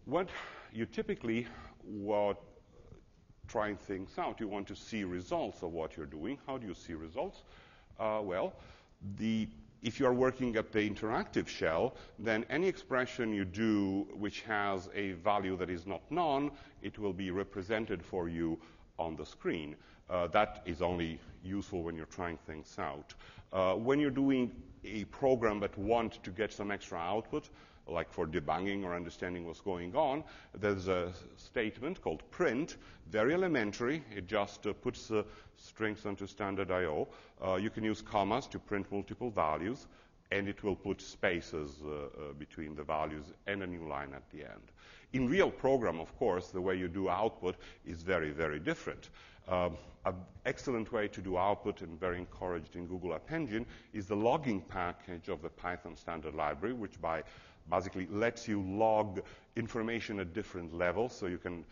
what you typically trying things out, you want to see results of what you're doing. How do you see results? If you are working at the interactive shell, then any expression you do which has a value that is not none, it will be represented for you on the screen. That is only useful when you're trying things out. When you're doing a program that wants to get some extra output, like for debugging or understanding what's going on, there's a statement called print, very elementary. It just puts strings onto standard I/O. You can use commas to print multiple values, and it will put spaces between the values and a new line at the end. In real program, of course, the way you do output is very, very different. An excellent way to do output, and very encouraged in Google App Engine, is the logging package of the Python standard library, which basically lets you log information at different levels, so you can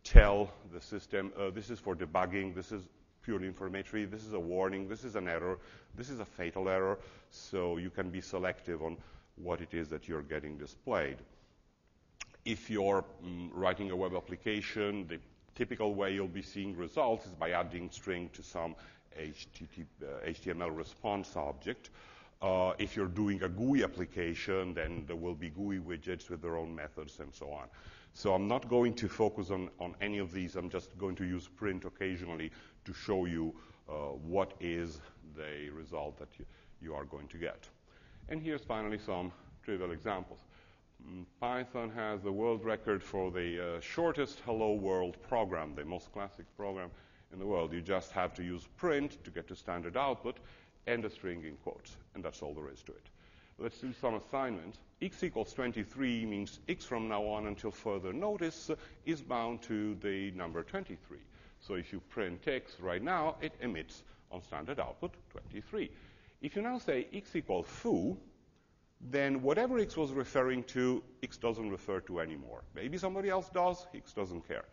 tell the system, this is for debugging, this is purely informatory, this is a warning, this is an error, this is a fatal error, so you can be selective on what it is that you're getting displayed. If you're writing a web application, the typical way you'll be seeing results is by adding string to some HTML response object. If you're doing a GUI application, then there will be GUI widgets with their own methods and so on. So I'm not going to focus on any of these. I'm just going to use print occasionally to show you what is the result that you are going to get. And here's finally some trivial examples. Python has the world record for the shortest hello world program, the most classic program in the world. You just have to use print to get to standard output and a string in quotes, and that's all there is to it. Let's do some assignments. X equals 23 means x from now on until further notice is bound to the number 23. So if you print x right now, it emits on standard output 23. If you now say x equals foo, then whatever x was referring to, x doesn't refer to anymore. Maybe somebody else does, x doesn't care.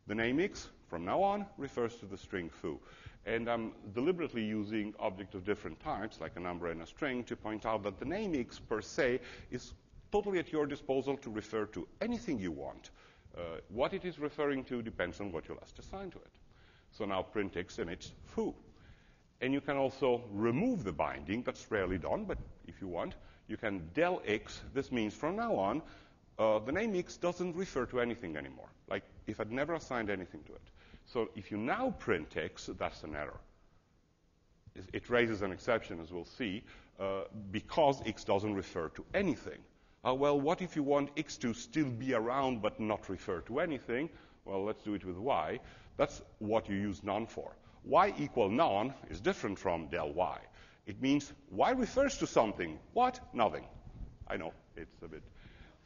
The name x, from now on, refers to the string foo. And I'm deliberately using objects of different types, like a number and a string, to point out that the name x per se is totally at your disposal to refer to anything you want. What it is referring to depends on what you last assigned to it. So now print x emits foo. And you can also remove the binding. That's rarely done, but if you want, you can del x. This means from now on, the name x doesn't refer to anything anymore, like if I'd never assigned anything to it. So if you now print x, that's an error. It raises an exception, as we'll see, because x doesn't refer to anything. Well, what if you want x to still be around but not refer to anything? Well, let's do it with y. That's what you use none for. Y equal none is different from del y. It means y refers to something. What? Nothing. I know, it's a bit.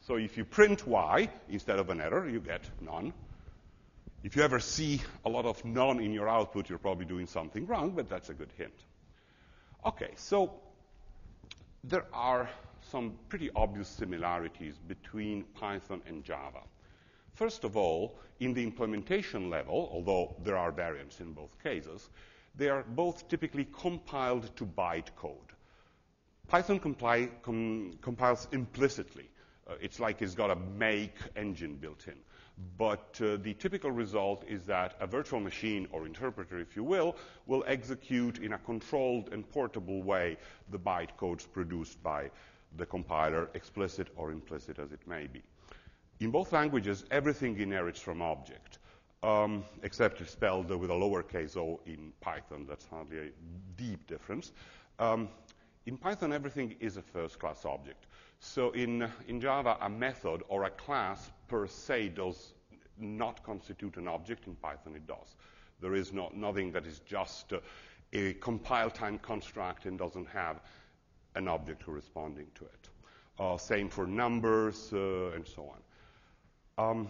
So if you print y instead of an error, you get none. If you ever see a lot of none in your output, you're probably doing something wrong, but that's a good hint. Okay, so there are some pretty obvious similarities between Python and Java. First of all, in the implementation level, although there are variants in both cases, they are both typically compiled to bytecode. Python compiles implicitly. It's like it's got a make engine built in. But the typical result is that a virtual machine, or interpreter if you will execute in a controlled and portable way the bytecodes produced by the compiler, explicit or implicit as it may be. In both languages, everything inherits from object, except it's spelled with a lowercase o in Python. That's hardly a deep difference. In Python, everything is a first-class object. So in Java, a method or a class per se does not constitute an object. In Python, it does. There is nothing that is just a compile-time construct and doesn't have an object corresponding to it. Same for numbers and so on.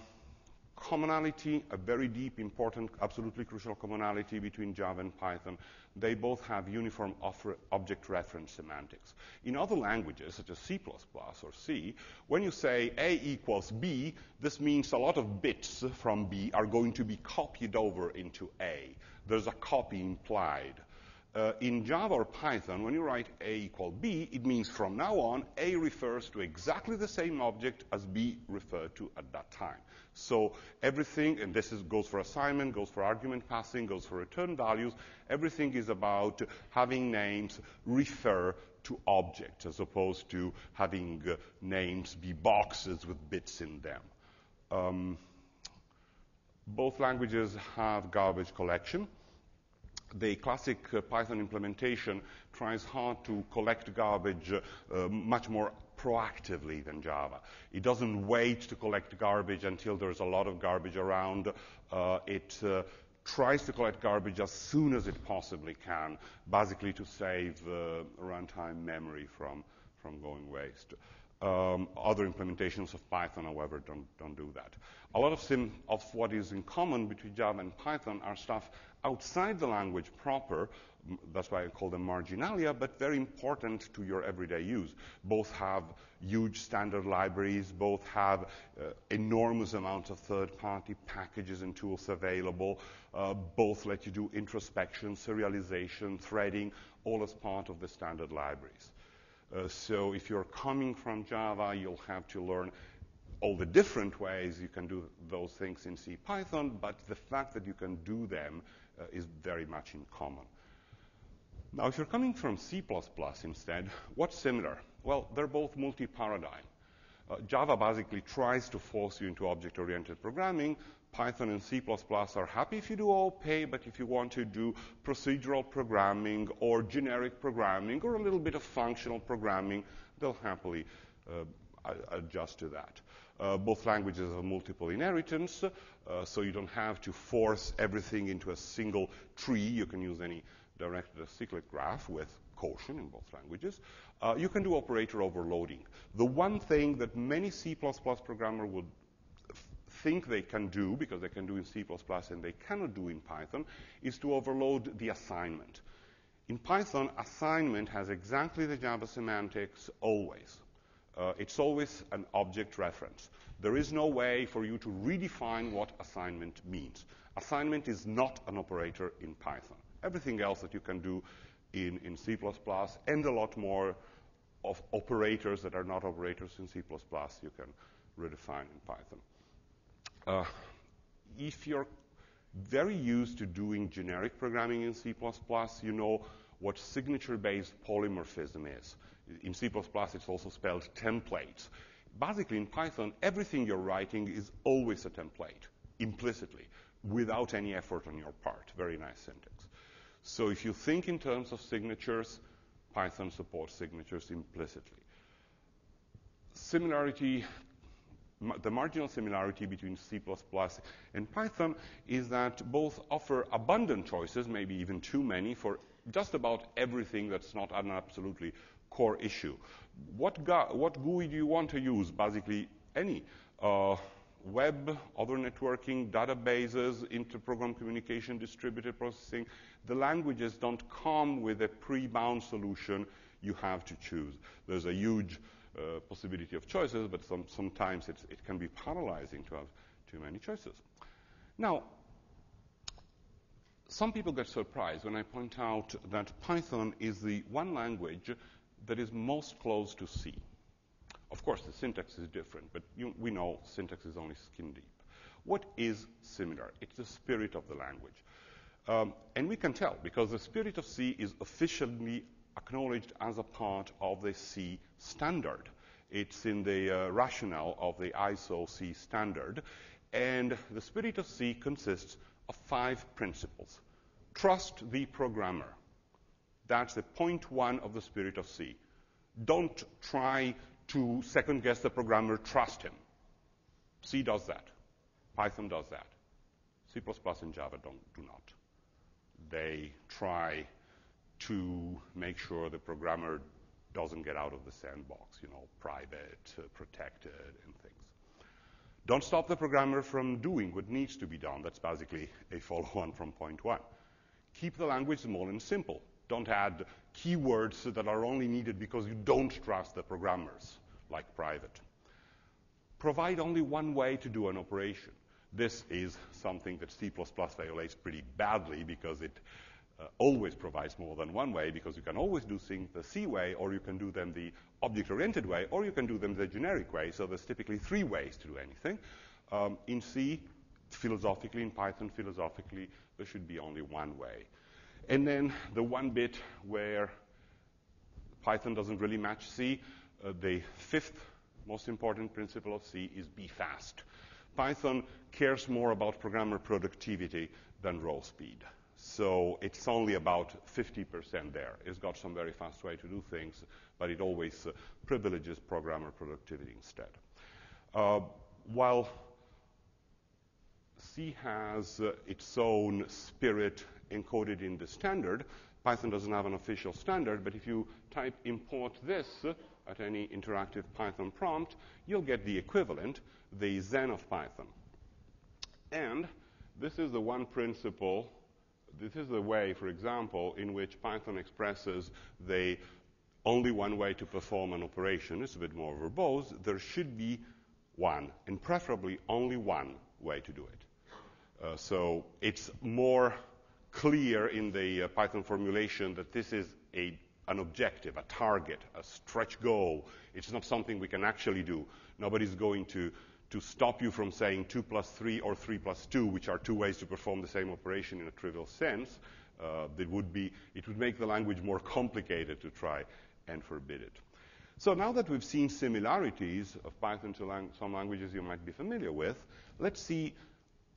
Commonality, a very deep, important, absolutely crucial commonality between Java and Python. They both have uniform object reference semantics. In other languages, such as C++ or C, when you say A equals B, this means a lot of bits from B are going to be copied over into A. There's a copy implied. In Java or Python, when you write A equal B, it means from now on, A refers to exactly the same object as B referred to at that time. So everything, and goes for assignment, goes for argument passing, goes for return values, everything is about having names refer to objects as opposed to having names be boxes with bits in them. Both languages have garbage collection. The classic Python implementation tries hard to collect garbage much more proactively than Java. It doesn't wait to collect garbage until there's a lot of garbage around. It tries to collect garbage as soon as it possibly can, basically to save runtime memory from going waste. Other implementations of Python, however, don't do that. A lot of what is in common between Java and Python are stuff outside the language proper. That's why I call them marginalia, but very important to your everyday use. Both have huge standard libraries, both have enormous amounts of third-party packages and tools available, both let you do introspection, serialization, threading, all as part of the standard libraries. So if you're coming from Java, you'll have to learn all the different ways you can do those things in C Python, but the fact that you can do them is very much in common. Now, if you're coming from C++ instead, what's similar? Well, they're both multi-paradigm. Java basically tries to force you into object-oriented programming. Python and C++ are happy if you do OP, but if you want to do procedural programming or generic programming or a little bit of functional programming, they'll happily adjust to that. Both languages have multiple inheritance, so you don't have to force everything into a single tree. You can use any directed acyclic graph with caution in both languages. You can do operator overloading. The one thing that many C++ programmers would think they can do, because they can do in C++ and they cannot do in Python, is to overload the assignment. In Python, assignment has exactly the Java semantics always. It's always an object reference. There is no way for you to redefine what assignment means. Assignment is not an operator in Python. Everything else that you can do in C++ and a lot more of operators that are not operators in C++ you can redefine in Python. If you're very used to doing generic programming in C++, you know what signature-based polymorphism is. In C++, it's also spelled templates. Basically, in Python, everything you're writing is always a template, implicitly, without any effort on your part. Very nice syntax. So if you think in terms of signatures, Python supports signatures implicitly. Similarity, the marginal similarity between C++ and Python is that both offer abundant choices, maybe even too many, for just about everything that's not an absolutely core issue. What GUI do you want to use? Basically, any. Web, other networking, databases, inter-program communication, distributed processing. The languages don't come with a pre-bound solution. You have to choose. There's a huge possibility of choices, but sometimes it can be paralyzing to have too many choices. Now, some people get surprised when I point out that Python is the one language that is most close to C. Of course, the syntax is different, but we know syntax is only skin deep. What is similar? It's the spirit of the language. And we can tell, because the spirit of C is officially acknowledged as a part of the C standard. It's in the rationale of the ISO C standard. And the spirit of C consists of 5 principles. Trust the programmer. That's the point 1 of the spirit of C. Don't try to second-guess the programmer, trust him. C does that. Python does that. C++ and Java do not. They try to make sure the programmer doesn't get out of the sandbox, private, protected, and things. Don't stop the programmer from doing what needs to be done. That's basically a follow-on from point 1. Keep the language small and simple. Don't add keywords that are only needed because you don't trust the programmers, like private. Provide only one way to do an operation. This is something that C++ violates pretty badly because it always provides more than one way, because you can always do things the C way, or you can do them the object-oriented way, or you can do them the generic way. So there's typically 3 ways to do anything. In C, philosophically, in Python, philosophically, there should be only one way. And then the one bit where Python doesn't really match C, the 5th most important principle of C is be fast. Python cares more about programmer productivity than row speed. So it's only about 50% there. It's got some very fast way to do things, but it always privileges programmer productivity instead. While C has its own spirit encoded in the standard, Python doesn't have an official standard, but if you type import this at any interactive Python prompt, you'll get the equivalent, the Zen of Python. And this is the one principle, this is the way, for example, in which Python expresses the only one way to perform an operation. It's a bit more verbose. There should be one, and preferably only one way to do it. So it's more clear in the Python formulation that this is an objective, a target, a stretch goal. It's not something we can actually do. Nobody's going to stop you from saying 2 plus 3 or 3 plus 2, which are 2 ways to perform the same operation in a trivial sense. It would make the language more complicated to try and forbid it. So now that we've seen similarities of Python to some languages you might be familiar with, let's see,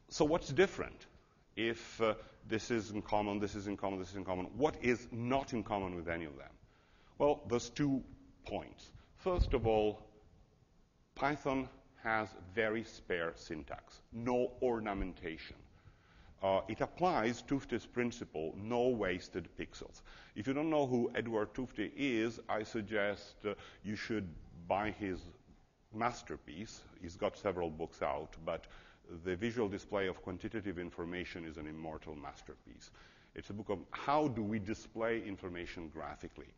so what's different? If this is in common, this is in common, this is in common, what is not in common with any of them? Well, there's 2 points. First of all, Python has very spare syntax, no ornamentation. It applies Tufte's principle, no wasted pixels. If you don't know who Edward Tufte is, I suggest you should buy his masterpiece. He's got several books out, but The Visual Display of Quantitative Information is an immortal masterpiece. It's a book of how do we display information graphically.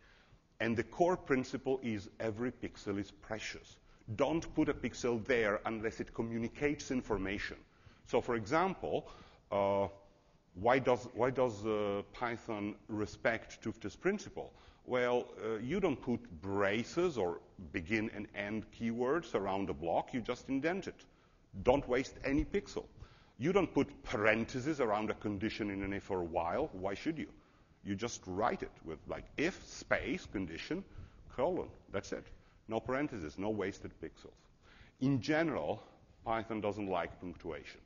And the core principle is every pixel is precious. Don't put a pixel there unless it communicates information. So, for example, why does Python respect Tufte's principle? Well, you don't put braces or begin and end keywords around a block. You just indent it. Don't waste any pixel. You don't put parentheses around a condition in an if or while. Why should you? You just write it with like if space condition colon. That's it. No parentheses, no wasted pixels. In general, Python doesn't like punctuation.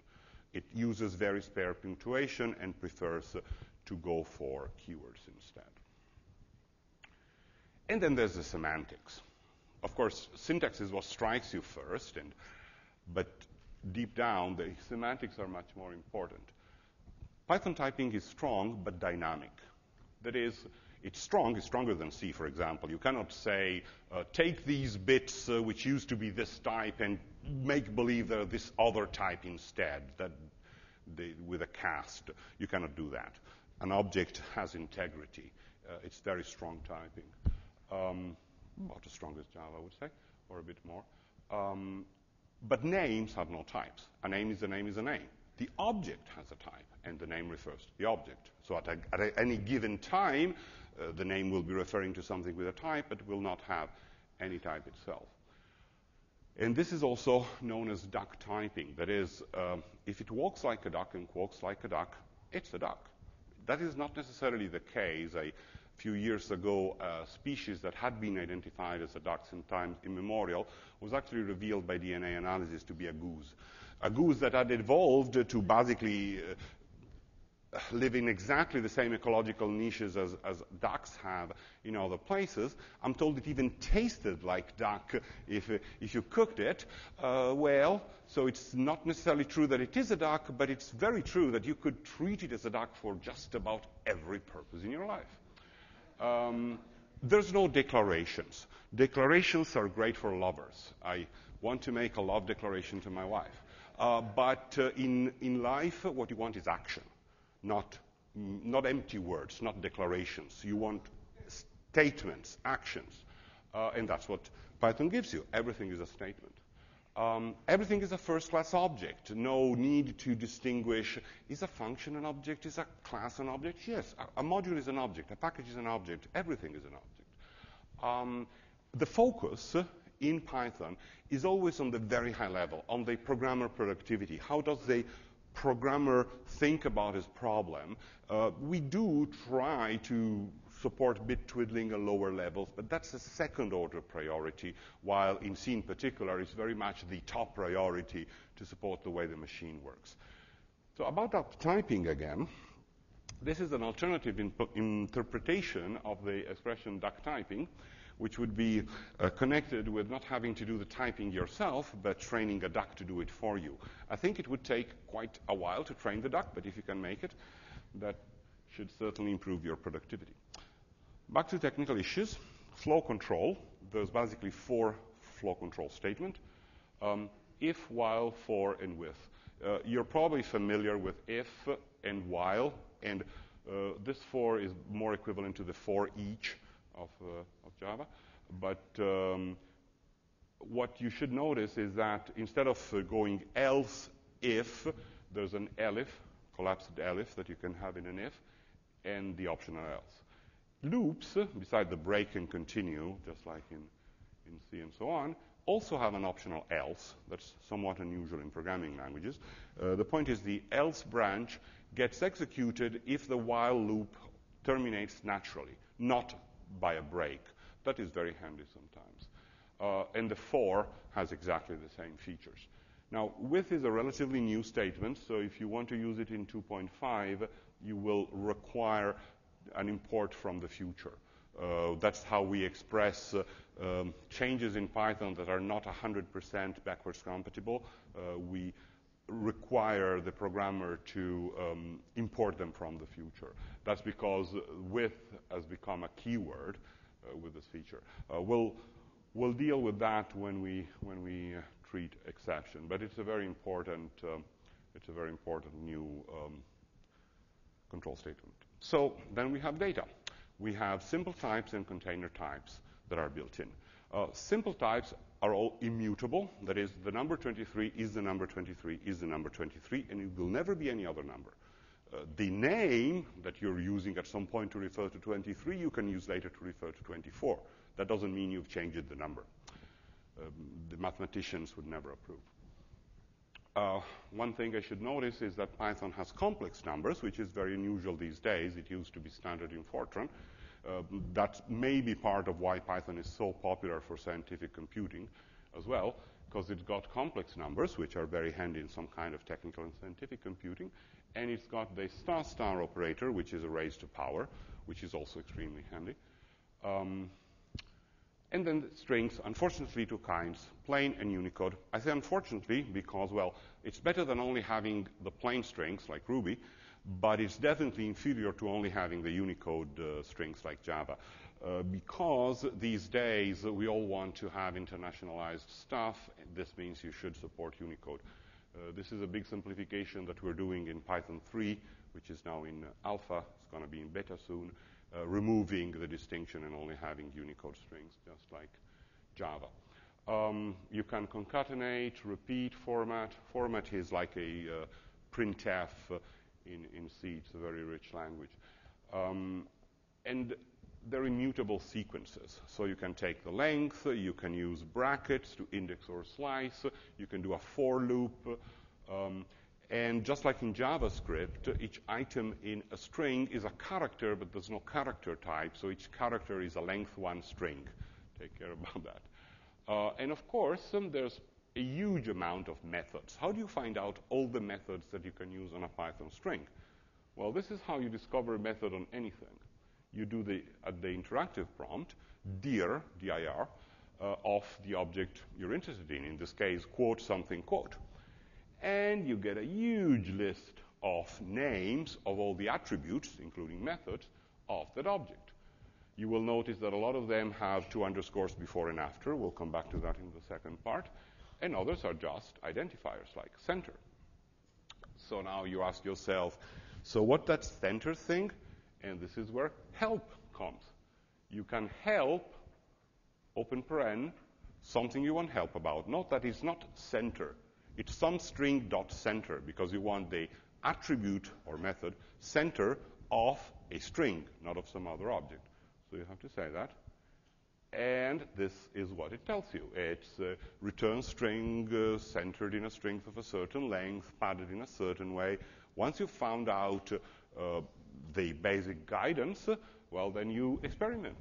It uses very spare punctuation and prefers to go for keywords instead. And then there's the semantics. Of course, syntax is what strikes you first, but deep down, the semantics are much more important. Python typing is strong but dynamic. That is, it's stronger than C, for example. You cannot say, take these bits which used to be this type and make believe they're this other type instead, with a cast. You cannot do that. An object has integrity. It's very strong typing. About as strong as Java, I would say, or a bit more. But names have no types. A name is a name is a name. The object has a type, and the name refers to the object. So at any given time, the name will be referring to something with a type, but will not have any type itself. And this is also known as duck typing. That is, if it walks like a duck and quacks like a duck, it's a duck. That is not necessarily the case. A few years ago, a species that had been identified as a duck in time immemorial was actually revealed by DNA analysis to be a goose. A goose that had evolved to basically live in exactly the same ecological niches as ducks have in other places. I'm told it even tasted like duck if you cooked it. So it's not necessarily true that it is a duck, but it's very true that you could treat it as a duck for just about every purpose in your life. There's no declarations. Declarations are great for lovers. I want to make a love declaration to my wife. But in life, what you want is action. Not empty words, not declarations. You want statements, actions. And that's what Python gives you. Everything is a statement. Everything is a first-class object. No need to distinguish, is a function an object, is a class an object? Yes, a module is an object, a package is an object, everything is an object. The focus in Python is always on the very high level, on the programmer productivity. How does the programmer think about his problem? We do try to support bit twiddling at lower levels, but that's a second-order priority, while in C in particular, it's very much the top priority to support the way the machine works. So about duck typing again, this is an alternative interpretation of the expression duck typing, which would be connected with not having to do the typing yourself, but training a duck to do it for you. I think it would take quite a while to train the duck, but if you can make it, that should certainly improve your productivity. Back to technical issues. Flow control. There's basically 4 flow control statements. If, while, for, and with. You're probably familiar with if and while, and this for is more equivalent to the for each of Java. But what you should notice is that instead of going else if, there's an elif, collapsed elif that you can have in an if, and the optional else. Loops, beside the break and continue, just like in C and so on, also have an optional else. That's somewhat unusual in programming languages. The point is the else branch gets executed if the while loop terminates naturally, not by a break. That is very handy sometimes. And the for has exactly the same features. Now, with is a relatively new statement, so if you want to use it in 2.5, you will require an import from the future. That's how we express changes in Python that are not 100% backwards compatible. We require the programmer to import them from the future. That's because with has become a keyword with this feature. We'll deal with that when we treat exception, but it's a very important new control statement. So then we have data. We have simple types and container types that are built in. Simple types are all immutable. That is, the number 23 is the number 23 is the number 23, and it will never be any other number. The name that you're using at some point to refer to 23, you can use later to refer to 24. That doesn't mean you've changed the number. The mathematicians would never approve. One thing I should notice is that Python has complex numbers, which is very unusual these days. It used to be standard in Fortran. That may be part of why Python is so popular for scientific computing as well, because it's got complex numbers, which are very handy in some kind of technical and scientific computing. And it's got the star operator, which is a raised to power, which is also extremely handy. And then strings, unfortunately, 2 kinds, plain and Unicode. I say unfortunately because, well, it's better than only having the plain strings like Ruby, but it's definitely inferior to only having the Unicode strings like Java. Because these days we all want to have internationalized stuff, and this means you should support Unicode. This is a big simplification that we're doing in Python 3, which is now in alpha. It's going to be in beta soon. Removing the distinction and only having Unicode strings, just like Java. You can concatenate, repeat, format. Format is like a printf in C. It's a very rich language. And they're immutable sequences. So you can take the length, you can use brackets to index or slice, you can do a for loop. And just like in JavaScript, each item in a string is a character, but there's no character type, so each character is a length 1 string. Take care about that. And of course, there's a huge amount of methods. How do you find out all the methods that you can use on a Python string? Well, this is how you discover a method on anything. You do at the interactive prompt, dir, dir, of the object you're interested in this case, quote something, quote. And you get a huge list of names of all the attributes, including methods, of that object. You will notice that a lot of them have 2 underscores before and after. We'll come back to that in the second part. And others are just identifiers, like center. So now you ask yourself, so what that center thing? And this is where help comes. You can help, open paren, something you want help about. Note that it's not center. It's some string dot center, because you want the attribute or method center of a string, not of some other object. So you have to say that. And this is what it tells you. It's a return string centered in a string of a certain length, padded in a certain way. Once you've found out the basic guidance, well, then you experiment.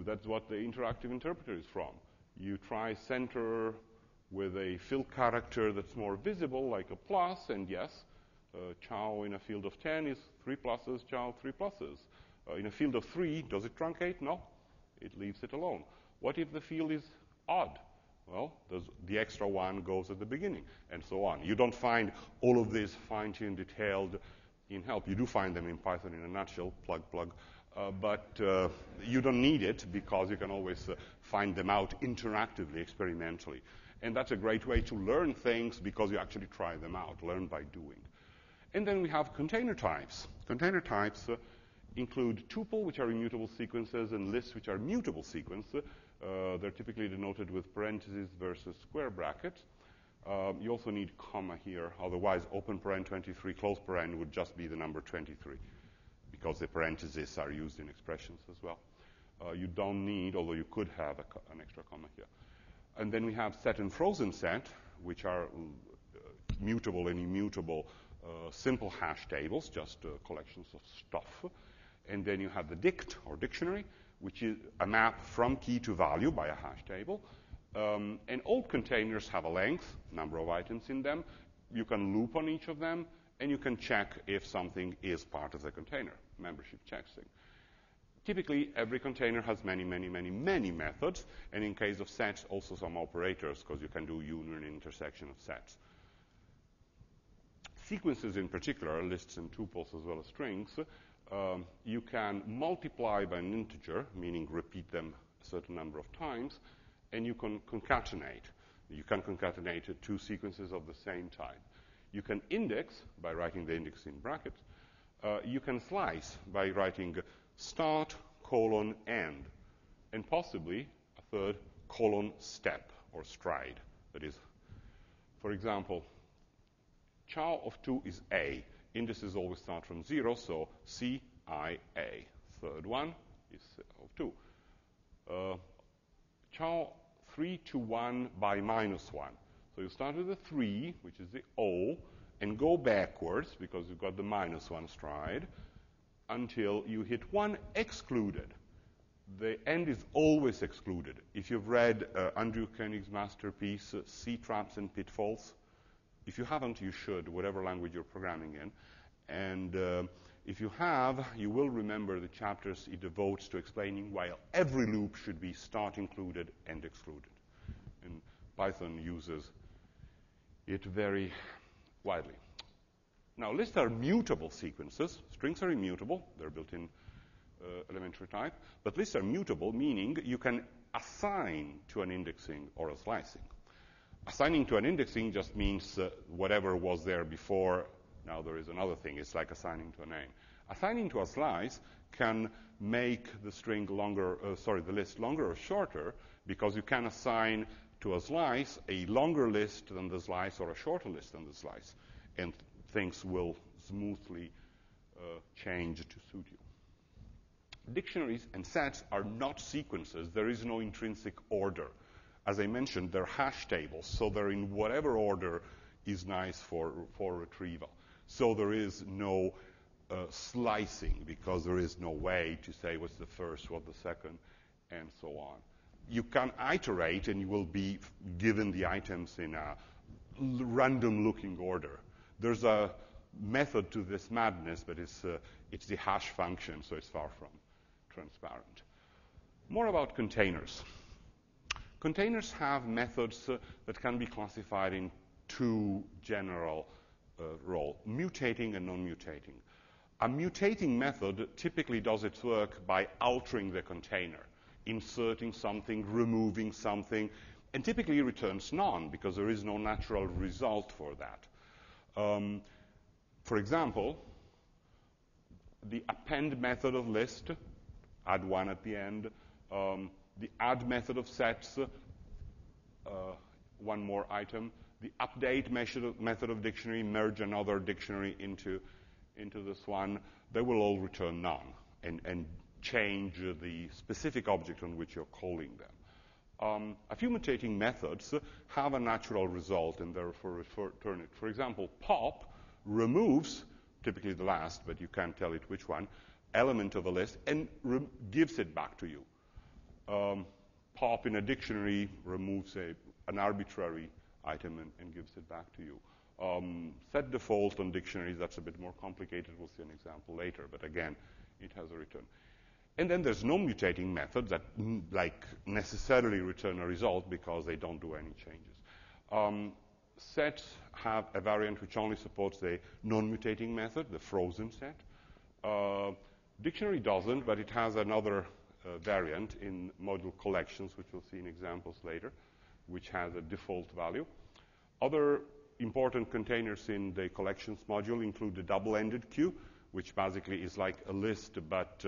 That's what the interactive interpreter is from. You try center with a fill character that's more visible, like a plus, and yes, chow in a field of 10 is 3 pluses, chow 3 pluses. In a field of 3, does it truncate? No. It leaves it alone. What if the field is odd? Well, the extra one goes at the beginning, and so on. You don't find all of this fine-tuned, detailed in help. You do find them in Python in a nutshell, plug. But you don't need it, because you can always find them out interactively, experimentally. And that's a great way to learn things, because you actually try them out, learn by doing. And then we have container types. Container types include tuple, which are immutable sequences, and lists, which are mutable sequences. They're typically denoted with parentheses versus square brackets. You also need comma here. Otherwise, open paren 23, close paren would just be the number 23, because the parentheses are used in expressions as well. You don't need, although you could have an extra comma here. And then we have set and frozen set, which are mutable and immutable simple hash tables, just collections of stuff. And then you have the dict, or dictionary, which is a map from key to value by a hash table. And all containers have a length, number of items in them. You can loop on each of them, and you can check if something is part of the container, membership checks thing. Typically, every container has many methods, and in case of sets, also some operators, because you can do union and intersection of sets. Sequences in particular, lists and tuples as well as strings, you can multiply by an integer, meaning repeat them a certain number of times, and you can concatenate. You can concatenate two sequences of the same type. You can index by writing the index in brackets. You can slice by writing start, colon, end, and possibly a third, colon, step, or stride. That is, for example, chow of 2 is A. Indices always start from 0, so C, I, A. Third one is of 2. Chow 3 to 1 by minus 1. So you start with the 3, which is the O, and go backwards, because you've got the minus 1 stride, until you hit 1 excluded. The end is always excluded. If you've read Andrew Koenig's masterpiece, C-Traps and Pitfalls, if you haven't, you should, whatever language you're programming in. And if you have, you will remember the chapters he devotes to explaining why every loop should be start included, end excluded. And Python uses it very widely. Now, lists are mutable sequences. Strings are immutable. They're built-in elementary type. But lists are mutable, meaning you can assign to an indexing or a slicing. Assigning to an indexing just means whatever was there before, now there is another thing. It's like assigning to a name. Assigning to a slice can make the string longer, the list longer or shorter, because you can assign to a slice a longer list than the slice or a shorter list than the slice. And things will smoothly change to suit you. Dictionaries and sets are not sequences. There is no intrinsic order. As I mentioned, they're hash tables, so they're in whatever order is nice for retrieval. So there is no slicing, because there is no way to say what's the first, what's the second, and so on. You can iterate, and you will be given the items in a random-looking order. There's a method to this madness, but it's the hash function, so it's far from transparent. More about containers. Containers have methods that can be classified in two general roles, mutating and non-mutating. A mutating method typically does its work by altering the container, inserting something, removing something, and typically returns none, because there is no natural result for that. For example, the append method of list, add 1 at the end, the add method of sets one more item. The update method of dictionary, merge another dictionary into this one. They will all return none and change the specific object on which you're calling them. A few mutating methods have a natural result and therefore return it. For example, pop removes, typically the last, but you can't tell it which one, element of a list and gives it back to you. Pop in a dictionary removes an arbitrary item and gives it back to you. Set default on dictionaries, that's a bit more complicated. We'll see an example later, but again, it has a return. And then there's no mutating methods that necessarily return a result because they don't do any changes. Sets have a variant which only supports the non-mutating method, the frozen set. Dictionary doesn't, but it has another variant in module collections, which we'll see in examples later, which has a default value. Other important containers in the collections module include the double-ended queue, which basically is like a list, but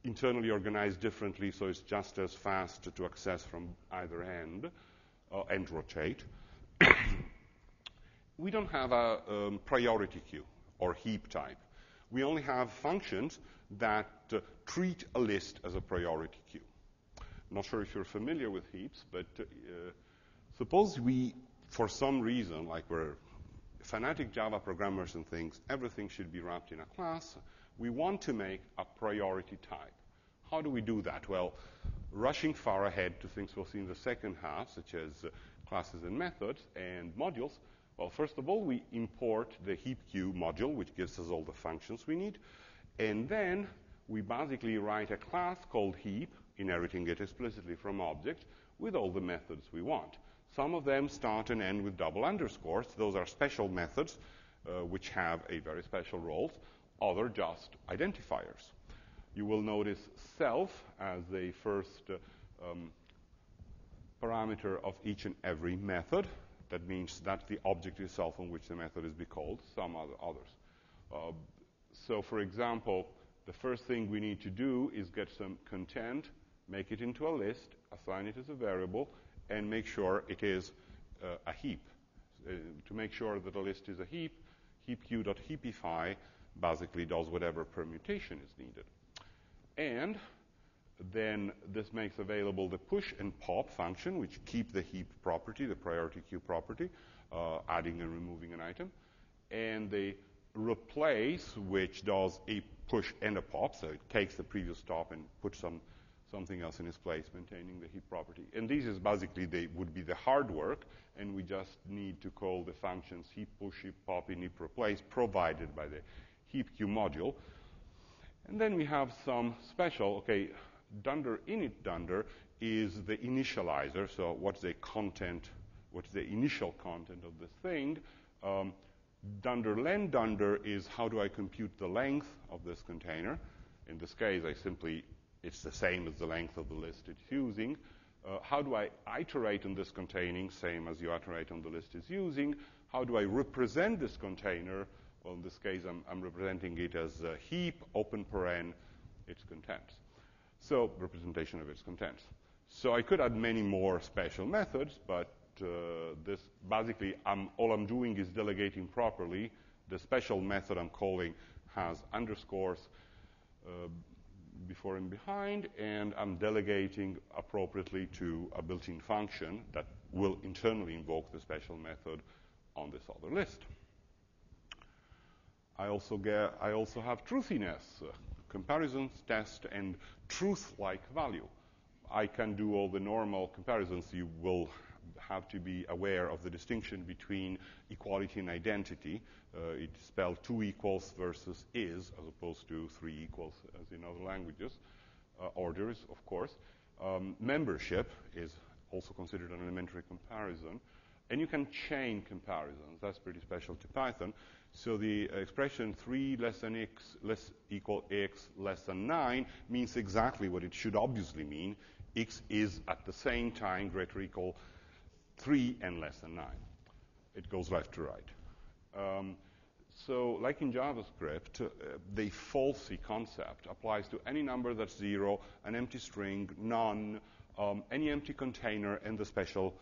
internally organized differently, so it's just as fast to access from either end and rotate. We don't have a priority queue or heap type. We only have functions that treat a list as a priority queue. I'm not sure if you're familiar with heaps, but suppose we, for some reason, like we're fanatic Java programmers and things, everything should be wrapped in a class. We want to make a priority type. How do we do that? Well, rushing far ahead to things we'll see in the second half, such as classes and methods and modules. Well, first of all, we import the heap queue module, which gives us all the functions we need. And then we basically write a class called heap, inheriting it explicitly from object, with all the methods we want. Some of them start and end with double underscores. Those are special methods which have a very special roles. Other just identifiers. You will notice self as the first parameter of each and every method. That means that's the object itself on which the method is be called, some others. So for example, the first thing we need to do is get some content, make it into a list, assign it as a variable, and make sure it is a heap. To make sure that a list is a heap, heapq.heapify basically does whatever permutation is needed. And then this makes available the push and pop function, which keep the heap property, the priority queue property, adding and removing an item. And the replace, which does a push and a pop, so it takes the previous stop and puts something else in its place, maintaining the heap property. And this is basically would be the hard work, and we just need to call the functions heap push, heap pop, and heap replace provided by the heap queue module. And then we have some special, dunder init dunder is the initializer, so what's the initial content of this thing. Dunder len dunder is how do I compute the length of this container. In this case, it's the same as the length of the list it's using. How do I iterate on this containing, same as you iterate on the list it's using. How do I represent this container? Well, in this case, I'm representing it as a heap, open paren, its contents. So, representation of its contents. So I could add many more special methods, but this basically, all I'm doing is delegating properly. The special method I'm calling has underscores before and behind, and I'm delegating appropriately to a built-in function that will internally invoke the special method on this other list. I also have truthiness, comparisons, test, and truth-like value. I can do all the normal comparisons. You will have to be aware of the distinction between equality and identity. It's spelled 2 equals versus is, as opposed to 3 equals as in other languages. Orders, of course. Membership is also considered an elementary comparison. And you can chain comparisons. That's pretty special to Python. So the expression 3 less than x less equal x less than 9 means exactly what it should obviously mean. X is at the same time greater or equal 3 and less than 9. It goes left to right. So like in JavaScript, the falsy concept applies to any number that's 0, an empty string, none, any empty container, and the special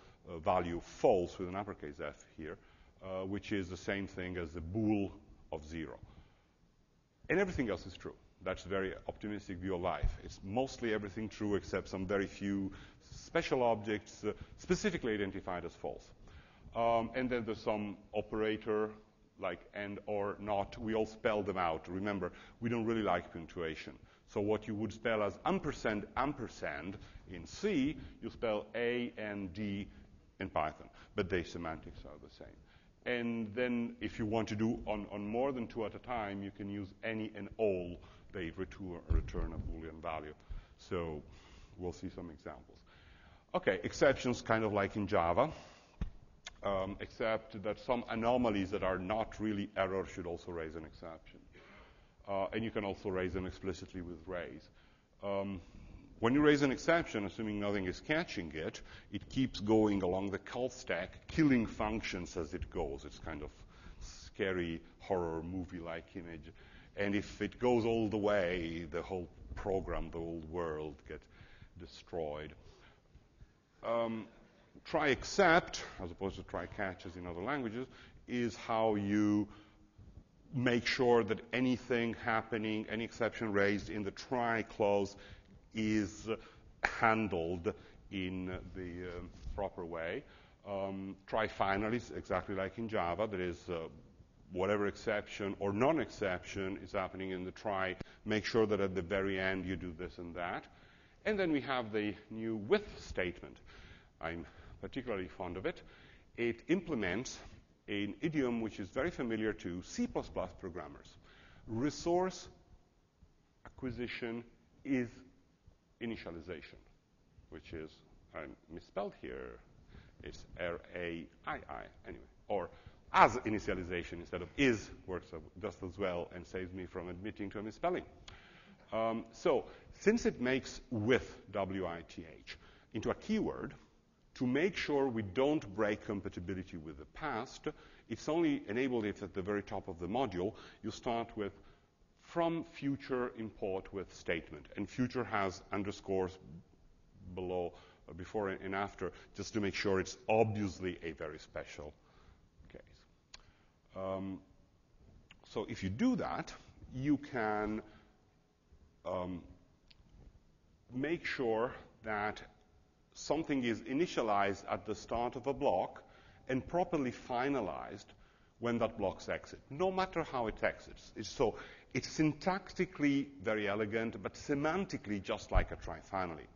value false with an uppercase F here, which is the same thing as the bool of 0. And everything else is true. That's a very optimistic view of life. It's mostly everything true except some very few special objects specifically identified as false. And then there's some operator like and or not. We all spell them out. Remember, we don't really like punctuation. So what you would spell as ampersand, ampersand in C, you spell A and D in Python. But their semantics are the same. And then if you want to do on more than 2 at a time, you can use any and all. They return a Boolean value. So we'll see some examples. Okay, exceptions kind of like in Java, except that some anomalies that are not really error should also raise an exception. And you can also raise them explicitly with raise. When you raise an exception, assuming nothing is catching it, it keeps going along the call stack, killing functions as it goes. It's kind of scary horror movie-like image. And if it goes all the way, the whole program, the whole world gets destroyed. Try except, as opposed to try catch as in other languages, is how you make sure that anything happening, any exception raised in the try clause is handled in the proper way. Try finally is exactly like in Java. That is, whatever exception or non-exception is happening in the try, make sure that at the very end you do this and that. And then we have the new with statement. I'm particularly fond of it. It implements an idiom which is very familiar to C++ programmers. Resource acquisition is initialization, which is, I misspelled here, it's R-A-I-I, anyway, or as initialization instead of is works just as well and saves me from admitting to a misspelling. So since it makes with, W-I-T-H, into a keyword, to make sure we don't break compatibility with the past, it's only enabled if at the very top of the module you start with from future import with statement. And future has underscores below, before and after, just to make sure it's obviously a very special case. So if you do that, you can make sure that something is initialized at the start of a block and properly finalized when that block's exit, no matter how it exits. It's syntactically very elegant, but semantically just like a try finally.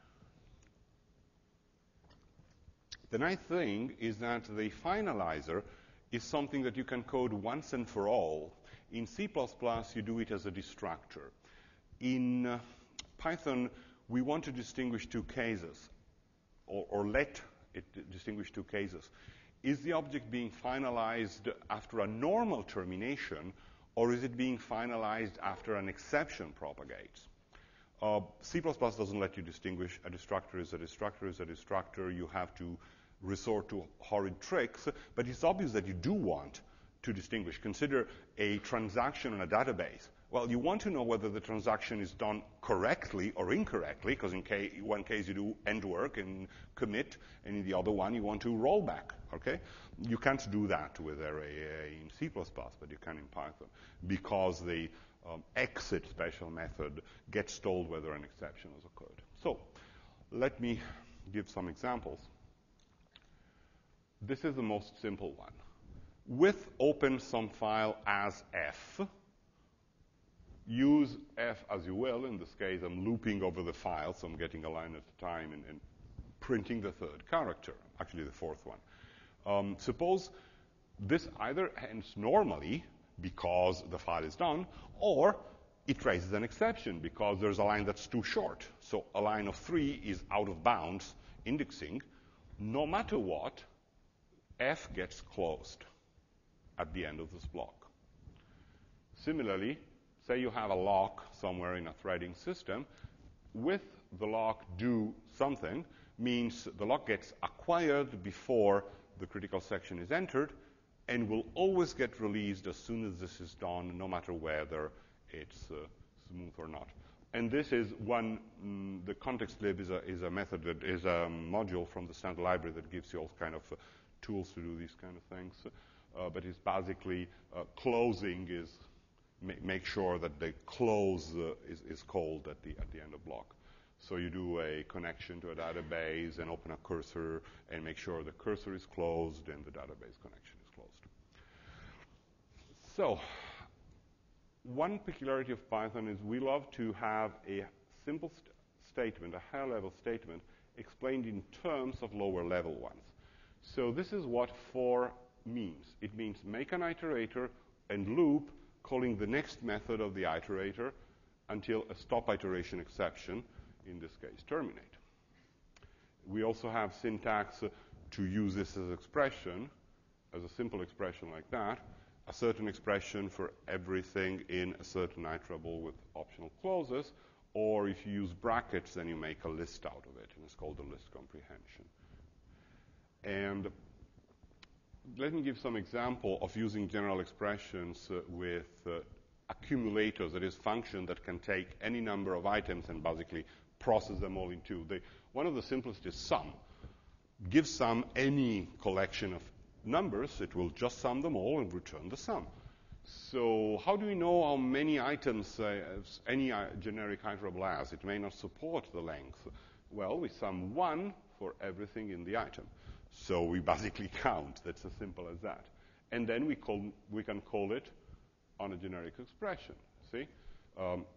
The nice thing is that the finalizer is something that you can code once and for all. In C++, you do it as a destructor. In Python, we want to distinguish 2 cases, or let it distinguish 2 cases. Is the object being finalized after a normal termination, or is it being finalized after an exception propagates? C++ doesn't let you distinguish. A destructor is a destructor is a destructor. You have to resort to horrid tricks, but it's obvious that you do want to distinguish. Consider a transaction in a database. Well, you want to know whether the transaction is done correctly or incorrectly, because in one case you do end work and commit, and in the other one you want to roll back, okay? You can't do that with array in C++, but you can in Python, because the exit special method gets told whether an exception has occurred. So let me give some examples. This is the most simple one. With open some file as f, use f as you will. In this case, I'm looping over the file, so I'm getting a line at a time and printing the 3rd character, actually the 4th one. Suppose this either ends normally because the file is done, or it raises an exception because there's a line that's too short. So a line of 3 is out of bounds indexing. No matter what, f gets closed at the end of this block. Similarly, say you have a lock somewhere in a threading system. With the lock do something means the lock gets acquired before the critical section is entered and will always get released as soon as this is done, no matter whether it's smooth or not. And this is one, the context lib is a method that is a module from the standard library that gives you all kind of tools to do these kind of things. But it's basically closing is make sure that the close is called at the end of block. So you do a connection to a database and open a cursor and make sure the cursor is closed and the database connection is closed. So one peculiarity of Python is we love to have a simple statement, a higher-level statement, explained in terms of lower-level ones. So this is what for means. It means make an iterator and loop calling the next method of the iterator until a stop iteration exception, in this case, terminate. We also have syntax to use this as expression, as a simple expression like that, a certain expression for everything in a certain iterable with optional clauses, or if you use brackets, then you make a list out of it, and it's called a list comprehension. And let me give some example of using general expressions with accumulators, that is, function that can take any number of items and basically process them all in two. One of the simplest is sum. Give sum any collection of numbers, it will just sum them all and return the sum. So how do we know how many items any generic iterable has? It may not support the length. Well, we sum 1 for everything in the item. So we basically count. That's as simple as that. And then we can call it on a generic expression. See?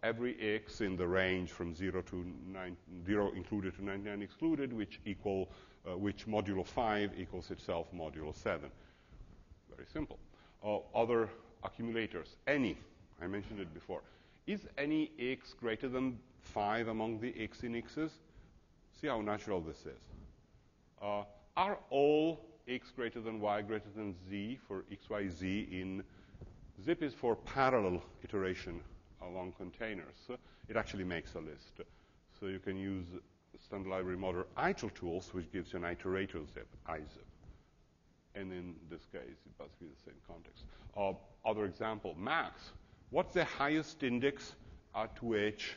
Every x in the range from 0 included to 99 excluded, which modulo 5 equals itself modulo 7. Very simple. Other accumulators. Any. I mentioned it before. Is any x greater than 5 among the x in x's? See how natural this is. Are all x greater than y greater than z for x, y, z in zip is for parallel iteration along containers. It actually makes a list. So you can use standard library model ITIL tools, which gives you an iterator zip, izip. And in this case, it's basically the same context. Other example, max. What's the highest index at which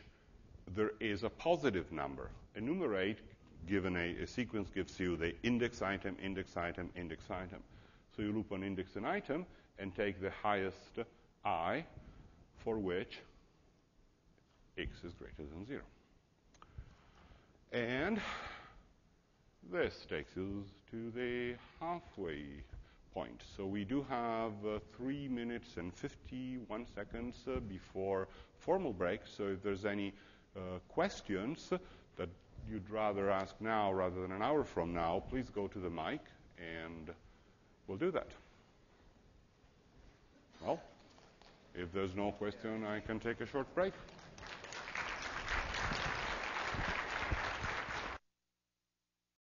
there is a positive number? Enumerate, given a sequence, gives you the index item, index item, index item. So you loop on index and item and take the highest I for which x is greater than 0. And this takes us to the halfway point. So we do have 3 minutes and 51 seconds before formal break. So if there's any questions that you'd rather ask now rather than an hour from now, please go to the mic and we'll do that. Well, if there's no question, I can take a short break.